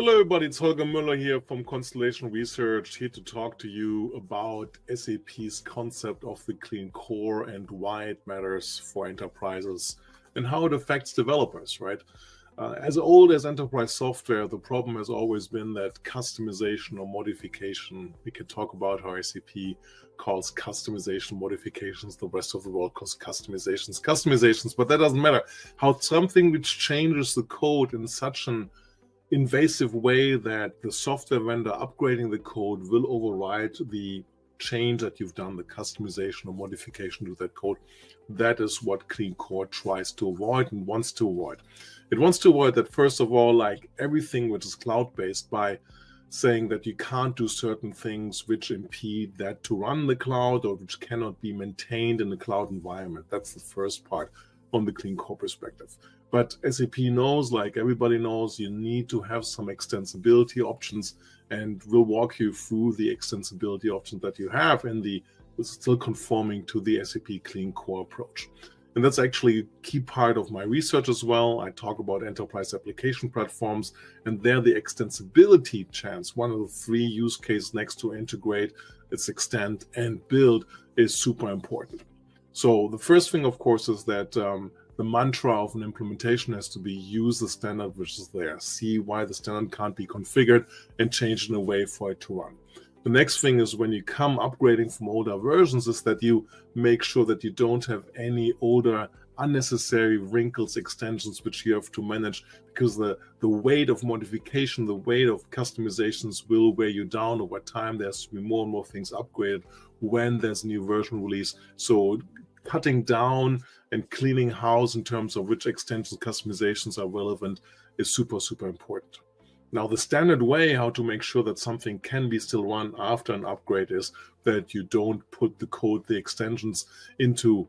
Hello everybody, it's Holger Mueller here from Constellation Research, here to talk to you about SAP's concept of the Clean Core and why it matters for enterprises and how it affects developers, right? As old as enterprise software, the problem has always been that customization or modification, we can talk about how SAP calls customization modifications, the rest of the world calls customizations, but that doesn't matter. How something which changes the code in such an invasive way that the software vendor upgrading the code will override the change that you've done, the customization or modification to that code. That is what Clean Core tries to avoid and wants to avoid. It wants to avoid that, first of all, like everything which is cloud-based, by saying that you can't do certain things which impede that to run the cloud or which cannot be maintained in the cloud environment. That's the first part on the Clean Core perspective. But SAP knows, like everybody knows, you need to have some extensibility options, and we'll walk you through the extensibility options that you have in the still conforming to the SAP Clean Core approach. And that's actually a key part of my research as well. I talk about enterprise application platforms, and there the extensibility chance, one of the three use cases next to integrate, its extend and build, is super important. So the first thing, of course, is that the mantra of an implementation has to be use the standard which is there, see why the standard can't be configured, and change in a way for it to run. The next thing is, when you come upgrading from older versions, is that you make sure that you don't have any older unnecessary wrinkles, extensions which you have to manage, because the weight of modification, the weight of customizations will wear you down over time. There's to be more and more things upgraded when there's a new version release. So cutting down and cleaning house in terms of which extensions, customizations are relevant is super, super important. Now, the standard way how to make sure that something can be still run after an upgrade is that you don't put the code, the extensions, into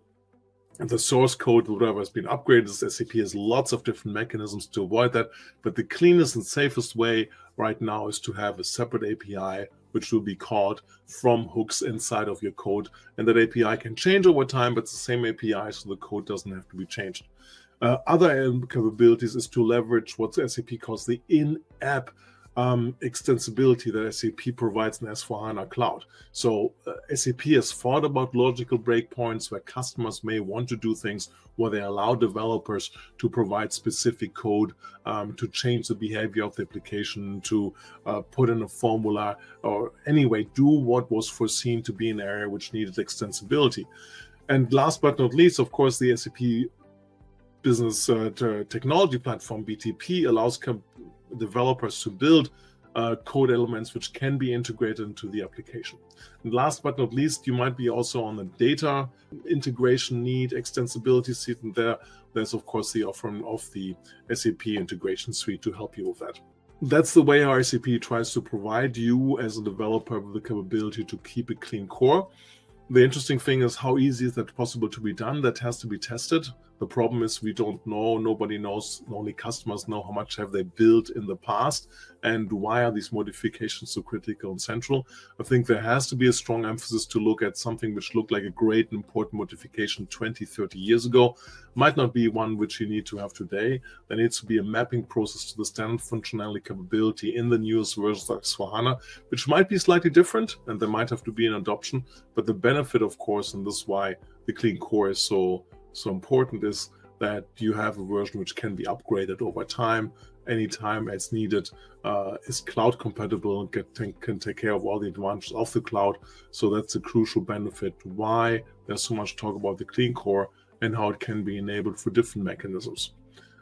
the source code, whatever has been upgraded. SAP has lots of different mechanisms to avoid that, but the cleanest and safest way right now is to have a separate API which will be called from hooks inside of your code, and that API can change over time, but it's the same API, so the code doesn't have to be changed. Other capabilities is to leverage what SAP calls the in-app extensibility that SAP provides in S/4HANA Cloud. So SAP has thought about logical breakpoints where customers may want to do things where they allow developers to provide specific code, to change the behavior of the application, to put in a formula, or anyway, do what was foreseen to be an area which needed extensibility. And last but not least, of course, the SAP Business Technology Platform, BTP, allows developers to build code elements which can be integrated into the application. And last but not least, you might be also on the data integration need, extensibility suite, and there's of course the offering of the SAP integration suite to help you with that. That's the way our SAP tries to provide you as a developer with the capability to keep a clean core. The interesting thing is, how easy is that possible to be done? That has to be tested. The problem is we don't know, nobody knows, only customers know how much have they built in the past and why are these modifications so critical and central. I think there has to be a strong emphasis to look at something which looked like a great and important modification 20, 30 years ago. Might not be one which you need to have today. There needs to be a mapping process to the standard functionality capability in the newest versions of S/4HANA, which might be slightly different, and there might have to be an adoption. But the benefit, of course, and this is why the Clean Core is so important, is that you have a version which can be upgraded over time, anytime as needed, is cloud compatible, and can take care of all the advantages of the cloud. So that's a crucial benefit why there's so much talk about the Clean Core and how it can be enabled for different mechanisms.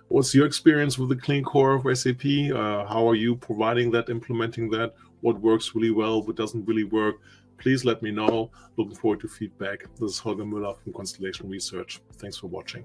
What's your experience with the Clean Core of SAP? How are you providing that, implementing that? What works really well, what doesn't really work? Please let me know. Looking forward to feedback. This is Holger Mueller from Constellation Research. Thanks for watching.